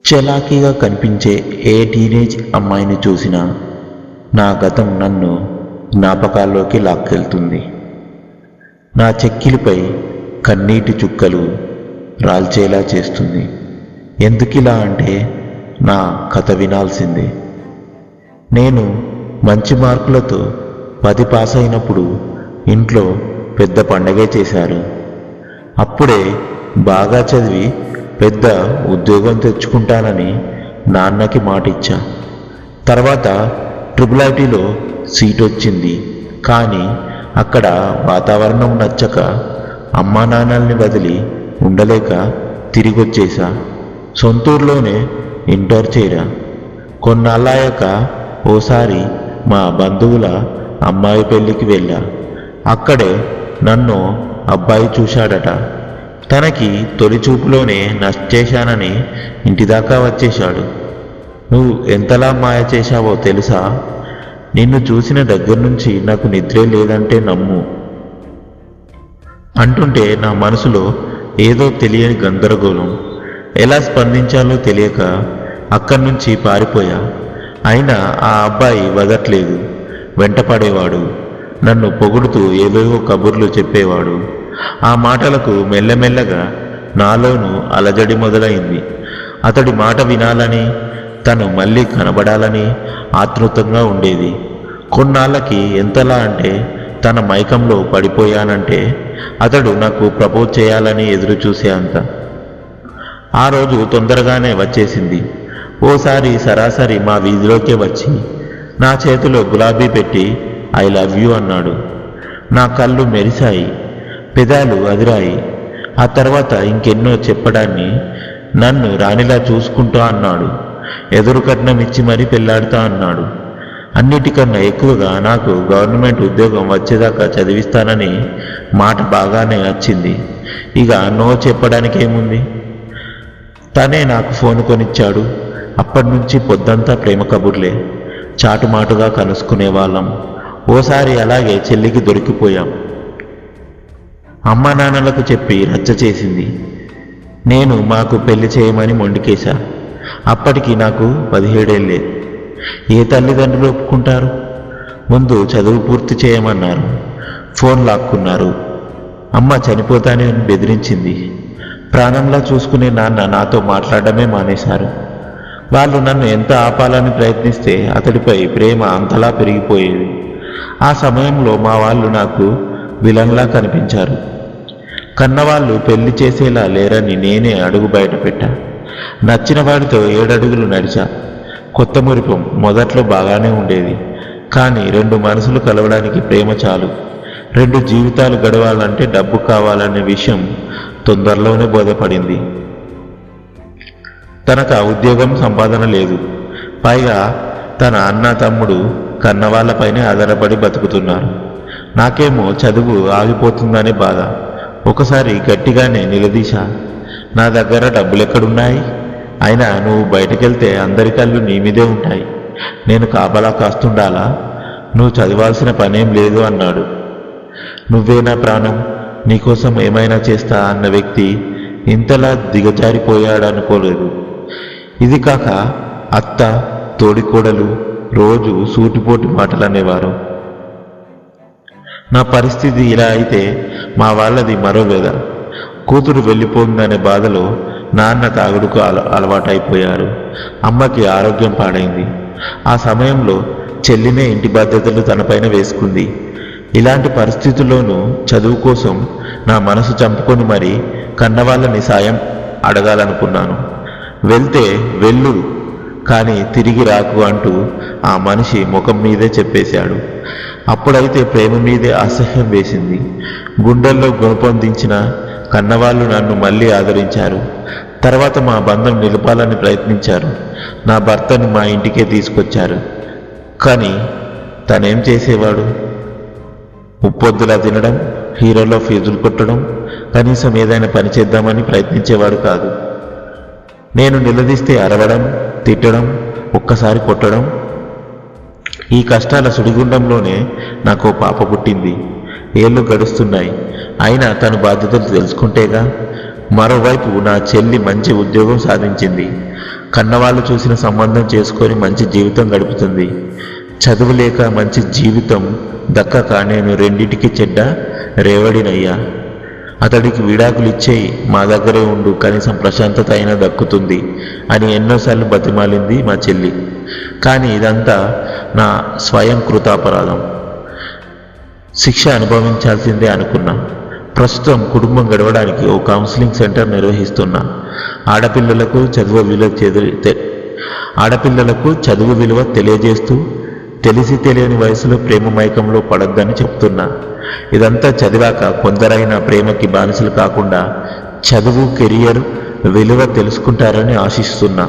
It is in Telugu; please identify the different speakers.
Speaker 1: చలాకీగా కనిపించే ఏ టీనేజ్ అమ్మాయిని చూసినా నా గతం నన్ను జ్ఞాపకాల్లోకి లాక్కెళ్తుంది. నా చెక్కిలిపై కన్నీటి చుక్కలు రాల్చేలా చేస్తుంది. ఎందుకిలా అంటే నా కథ వినాల్సిందే. నేను మంచి మార్కులతో 10 పాస్ అయినప్పుడు ఇంట్లో పెద్ద పండగే చేశారు. అప్పుడే బాగా చదివి పెద్ద ఉద్యోగం తెచ్చుకుంటానని నాన్నకి మాటిచ్చా. తర్వాత IIITలో సీట్ వచ్చింది. కానీ అక్కడ వాతావరణం నచ్చక అమ్మా నాన్నల్ని వదిలి ఉండలేక తిరిగొచ్చేసా. సొంతూరులోనే ఇంటర్ చేరా. కొన్నాళ్ళాయాక ఓసారి మా బంధువుల అమ్మాయి పెళ్ళికి వెళ్ళా. అక్కడే నన్ను అబ్బాయి చూశాడట. తనకి తొలి చూపులోనే నచ్చేశానని ఇంటిదాకా వచ్చేశాడు. నువ్వు ఎంతలా మాయ చేశావో తెలుసా? నిన్ను చూసిన దగ్గర నుంచి నాకు నిద్రే లేదంటే నమ్ము అంటుంటే నా మనసులో ఏదో తెలియని గందరగోళం. ఎలా స్పందించాలో తెలియక అక్కడి నుంచి పారిపోయా. అయినా ఆ అబ్బాయి వదట్లేదు. వెంటపడేవాడు. నన్ను పొగుడుతూ ఏవేవో కబుర్లు చెప్పేవాడు. ఆ మాటలకు మెల్లమెల్లగా నాలోనూ అలజడి మొదలైంది. అతడి మాట వినాలని, తను మళ్ళీ కనబడాలని ఆతృతంగా ఉండేది. కొన్నాళ్ళకి ఎంతలా అంటే తన మైకంలో పడిపోయానంటే అతడు నాకు ప్రపోజ్ చేయాలని ఎదురు చూసే అంత. ఆ రోజు తొందరగానే వచ్చేసింది. ఓసారి సరాసరి మా వీధిలోకే వచ్చి నా చేతిలో గులాబీ పెట్టి ఐ లవ్ యూ అన్నాడు. నా కళ్ళు మెరిశాయి, పెదాలు అదిరాయి. ఆ తర్వాత ఇంకెన్నో చెప్పడాన్ని నన్ను రాణిలా చూసుకుంటా అన్నాడు. ఎదురు కట్నం ఇచ్చి మరీ పెళ్లాడుతా అన్నాడు. అన్నిటికన్నా ఎక్కువగా నాకు గవర్నమెంట్ ఉద్యోగం వచ్చేదాకా చదివిస్తానని మాట బాగానే నచ్చింది. ఇక నో చెప్పడానికి ఏముంది? తనే నాకు ఫోన్ కొనిచ్చాడు. అప్పటి నుంచి పొద్దంతా ప్రేమ కబుర్లే. చాటుమాటుగా కలుసుకునేవాళ్ళం. ఓసారి అలాగే చెల్లికి దొరికిపోయాం. అమ్మా నాన్నలకు చెప్పి రచ్చ చేసింది. నేను మాకు పెళ్లి చేయమని మొండికేశా. అప్పటికి నాకు 17 ఏళ్ళే. ఏ తల్లిదండ్రులు ఒప్పుకుంటారు? ముందు చదువు పూర్తి చేయమన్నారు. ఫోన్ లాక్కున్నారు. అమ్మ చనిపోతానే అని బెదిరించింది. ప్రాణంలా చూసుకునే నాన్న నాతో మాట్లాడడమే మానేశారు. వాళ్ళు నన్ను ఎంత ఆపాలని ప్రయత్నిస్తే అతడిపై ప్రేమ అంతలా పెరిగిపోయేది. ఆ సమయంలో మా వాళ్ళు నాకు విలన్లా కనిపించారు. కన్నవాళ్ళు పెళ్లి చేసేలా లేరని నేనే అడుగు బయట పెట్టా. నచ్చిన వాడితో 7 అడుగులు నడిచా. కొత్త మురిపం మొదట్లో బాగానే ఉండేది. కానీ 2 మనసులు కలవడానికి ప్రేమ చాలు. 2 జీవితాలు గడవాలంటే డబ్బు కావాలనే విషయం తొందరలోనే బోధపడింది. తనకు ఉద్యోగం సంపాదన లేదు. పైగా తన అన్న తమ్ముడు కన్నవాళ్లపైనే ఆధారపడి బతుకుతున్నారు. నాకేమో చదువు ఆగిపోతుందనే బాధ. ఒకసారి గట్టిగానే నిలదీశా. నా దగ్గర డబ్బులెక్కడున్నాయి? అయినా నువ్వు బయటకెళ్తే అందరి కళ్ళు నీ మీదే ఉంటాయి. నేను కాపలా కాస్తుండాలా? నువ్వు చదవాల్సిన పనేం లేదు అన్నాడు. నువ్వే నా ప్రాణం, నీకోసం ఏమైనా చేస్తా అన్న వ్యక్తి ఇంతలా దిగజారిపోయాడనుకోలేదు. ఇది కాక అత్త, తోడికోడలు రోజు సూటిపోటి మాటలు అనేవారు. నా పరిస్థితి ఇలా అయితే మా వాళ్ళది మరో వేద. కూతురు వెళ్ళిపోయిందనే బాధలో నాన్న తాగుడుకు అలవాటైపోయారు. అమ్మకి ఆరోగ్యం పాడైంది. ఆ సమయంలో చెల్లినే ఇంటి బాధ్యతలు తనపైన వేసుకుంది. ఇలాంటి పరిస్థితుల్లోనూ చదువు కోసం నా మనసు చంపుకొని మరీ కన్నవాళ్ళని సాయం అడగాలనుకున్నాను. వెళ్తే వెళ్ళు, కానీ తిరిగి రాకు అంటూ ఆ మనిషి ముఖం మీదే చెప్పేశాడు. అప్పుడైతే ప్రేమ మీదే అసహ్యం వేసింది. గుండెల్లో గుణపొందించిన కన్నవాళ్ళు నన్ను మళ్ళీ ఆదరించారు. తర్వాత మా బంధం నిలపాలని ప్రయత్నించారు. నా భర్తను మా ఇంటికే తీసుకొచ్చారు. కానీ తనేం చేసేవాడు? ఉప్పొద్దులా తినడం, హీరోలో ఫీజులు కొట్టడం, కనీసం ఏదైనా పని చేద్దామని ప్రయత్నించేవాడు కాదు. నేను నిలదీస్తే అరవడం, తిట్టడం, ఒక్కసారి కొట్టడం. ఈ కష్టాల సుడిగుండంలోనే నాకు పాప పుట్టింది. ఏళ్ళు గడుస్తున్నాయి. అయినా తను బాధ్యతలు తెలుసుకుంటేగా. మరోవైపు నా చెల్లి మంచి ఉద్యోగం సాధించింది. కన్నవాళ్ళు చూసిన సంబంధం చేసుకొని మంచి జీవితం గడుపుతుంది. చదువు లేక మంచి జీవితం దక్కక నేను రెండిటికి చెడ్డ రేవడినయ్యా. అతడికి విడాకులు ఇచ్చేయి, మా దగ్గరే ఉండు, కనీసం ప్రశాంతత అయినా దక్కుతుంది అని ఎన్నోసార్లు బతిమాలింది మా చెల్లి. కానీ ఇదంతా నా స్వయం కృతాపరాధం. శిక్ష అనుభవించాల్సిందే అనుకున్నా. ప్రస్తుతం కుటుంబం గడవడానికి ఓ కౌన్సిలింగ్ సెంటర్ నిర్వహిస్తున్నా. ఆడపిల్లలకు చదువు విలువ తెలియజేస్తూ తెలిసి తెలియని వయసులో ప్రేమ మైకంలో పడొద్దని చెప్తున్నా. ఇదంతా చదివాక కొందరైనా ప్రేమకి బానిసలు కాకుండా చదువు కెరియర్ విలువ తెలుసుకుంటారని ఆశిస్తున్నా.